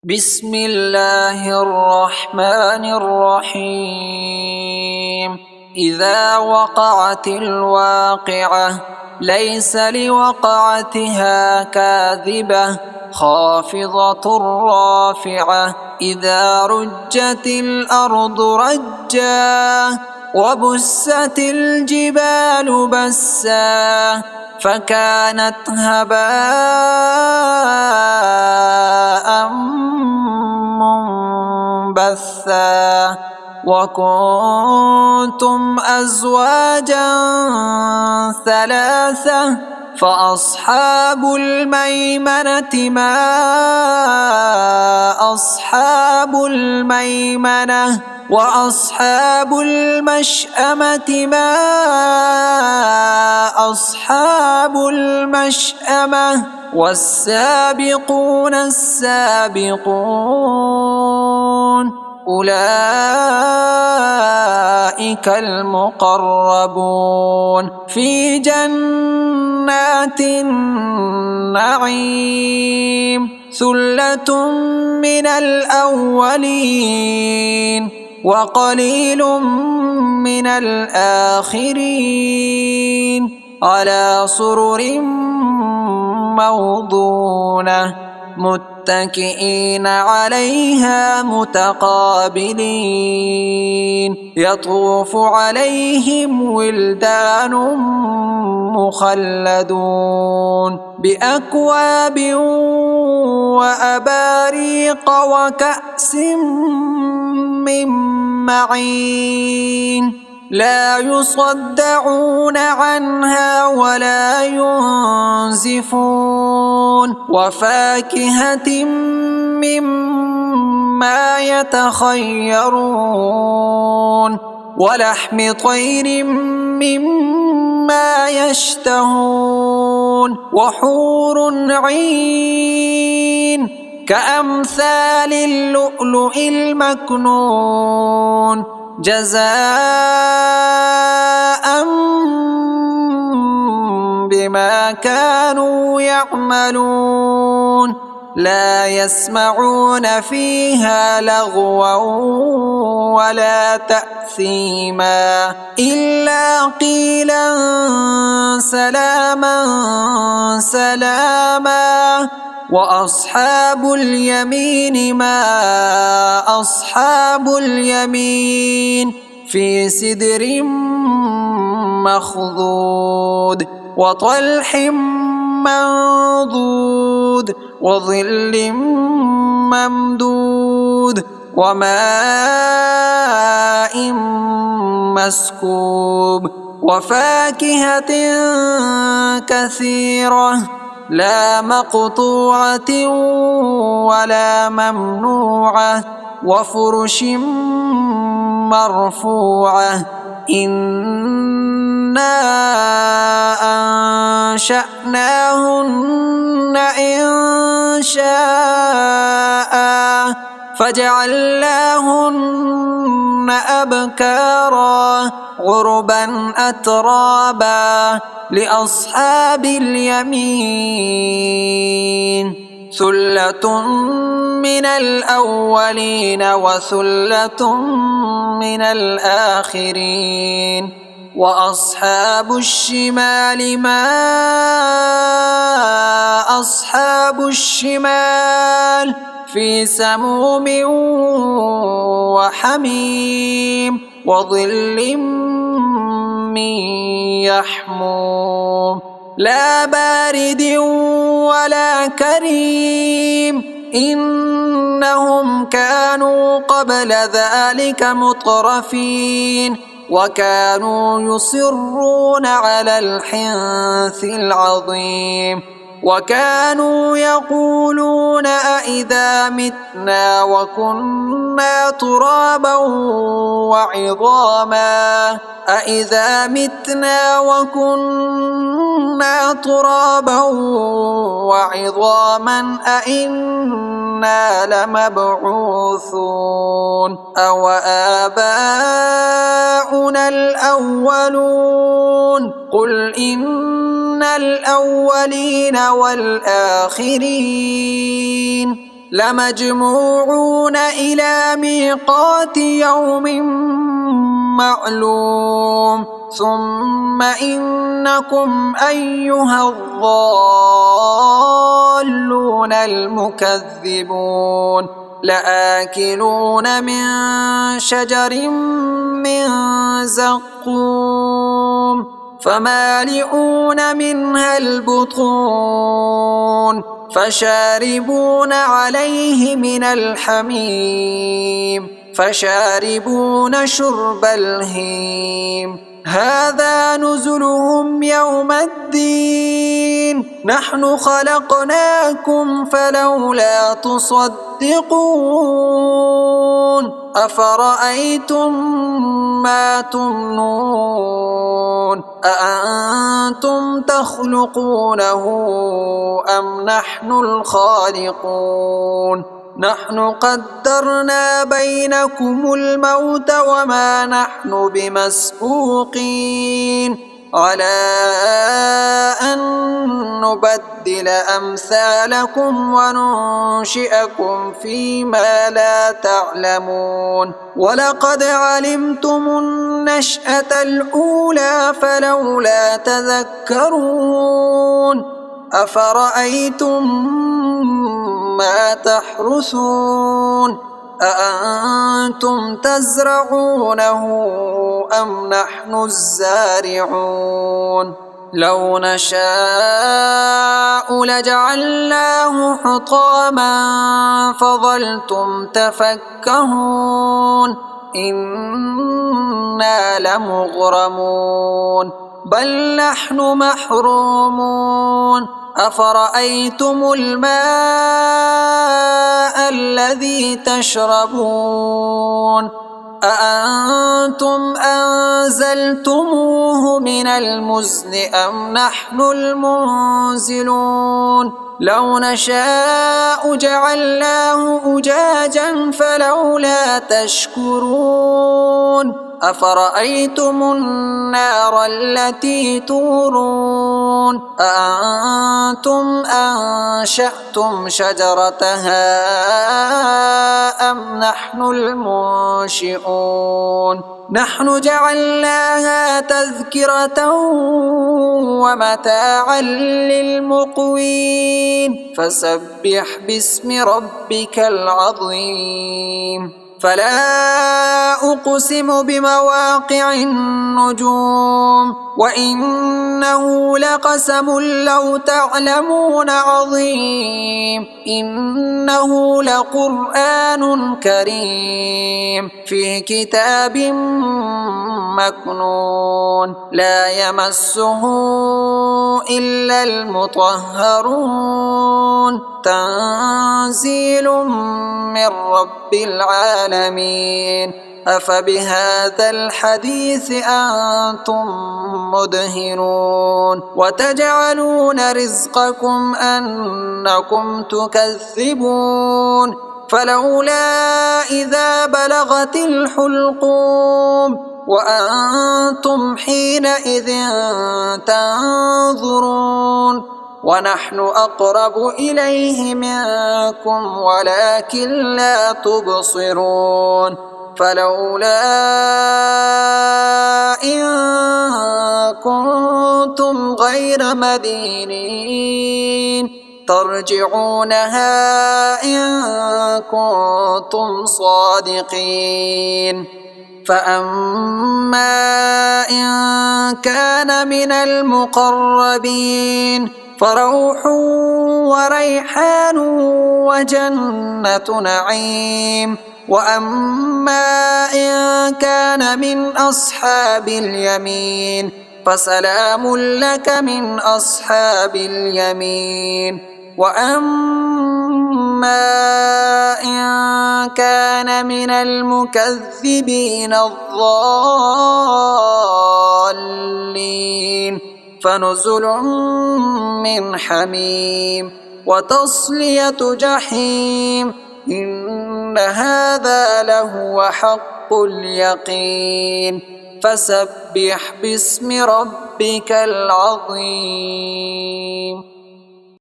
بسم الله الرحمن الرحيم إذا وقعت الواقعة ليس لوقعتها كاذبة خافضة رافعة إذا رجت الأرض رجا وبست الجبال بسا فكانت هباء منبثا وكنتم أزواجا ثلاثة فأصحاب الميمنة ما أصحاب الميمنة وأصحاب المشأمة ما أصحاب المشأمة والسابقون السابقون أولئك المقربون في جنات النعيم ثلة من الأولين وقليل من الآخرين على سرر موضونة متكئين عليها متقابلين يطوف عليهم ولدان مخلدون بأكواب وأباريق وكأس من معين لا يصدعون عنها ولا ينزفون وفاكهة مما يتخيرون ولحم طير مما يشتهون وحور عين كأمثال اللؤلؤ المكنون جزاء بما كانوا يعملون لا يسمعون فيها لغوا ولا تأثيما إلا قيلا سلاما سلاما وأصحاب اليمين ما أصحاب اليمين في سدر مخضود وطلح منضود وظل ممدود وماء مسكوب وفاكهة كثيرة لا مقطوعة ولا ممنوعة وفرش مرفوعة إنا أنشأناهن إنشاء فجعلناهن أبكارا عربا أترابا لأصحاب اليمين ثلة من الأولين وثلة من الآخرين وأصحاب الشمال ما أصحاب الشمال في سموم وحميم وظل من يحموم لا بارد ولا كريم إنهم كانوا قبل ذلك مترفين وكانوا يصرون على الحنث العظيم وكانوا يقولون أئذا متنا وكنا ترابا وعظاما أئذا متنا وكنا ترابا وعظاما أئنا لمبعوثون أو آباؤنا الأولون قل إن الأولين والآخرين لمجموعون إلى ميقات يوم معلوم ثم إنكم أيها الضالون المكذبون لآكلون من شجر من زقوم فمالئون منها البطون فشاربون عليه من الحميم فشاربون شرب الهيم هذا نزلهم يوم الدين نحن خلقناكم فلولا تصدقون أفرأيتم ما تمنون أأنتم تخلقونه أم نحن الخالقون نحن قدرنا بينكم الموت وما نحن بمسبوقين على أن نبدل أمثالكم وننشئكم فيما لا تعلمون ولقد علمتم النشأة الأولى فلولا تذكرون أفرأيتم ما تحرثون أأنتم تزرعونه أم نحن الزارعون لو نشاء لجعلناه حطاما فظلتم تفكهون إنا لمغرمون بل نحن محرومون أفرأيتم الماء الذي تشربون أأنتم أنزلتموه من المزن أم نحن المنزلون لو نشاء جعلناه أجاجا فلولا تشكرون أفرأيتم النار التي تورون أأنتم أنشأتم شجرتها أم نحن المنشئون نحن جعلناها تذكرة ومتاعا للمقوين فسبح باسم ربك العظيم فلا أقسم بمواقع النجوم وإنه لقسم لو تعلمون عظيم إنه لقرآن كريم في كتاب مكنون لا يمسه إلا المطهرون تنزيل من رب العالمين أفبهذا الحديث أنتم مدهنون وتجعلون رزقكم أنكم تكذبون فلولا إذا بلغت الحلقوم وأنتم حينئذ تنظرون ونحن أقرب إليه منكم ولكن لا تبصرون فلولا إن كنتم غير مدينين ترجعونها إن كنتم صادقين فأما إن كان من المقربين فروح وريحان وجنة نعيم وأما إن كان من أصحاب اليمين فسلام لك من أصحاب اليمين وأما إن كان من المكذبين الضالين فنزل من حميم وتصلية جحيم إن هذا لهو حق اليقين فسبح باسم ربك العظيم.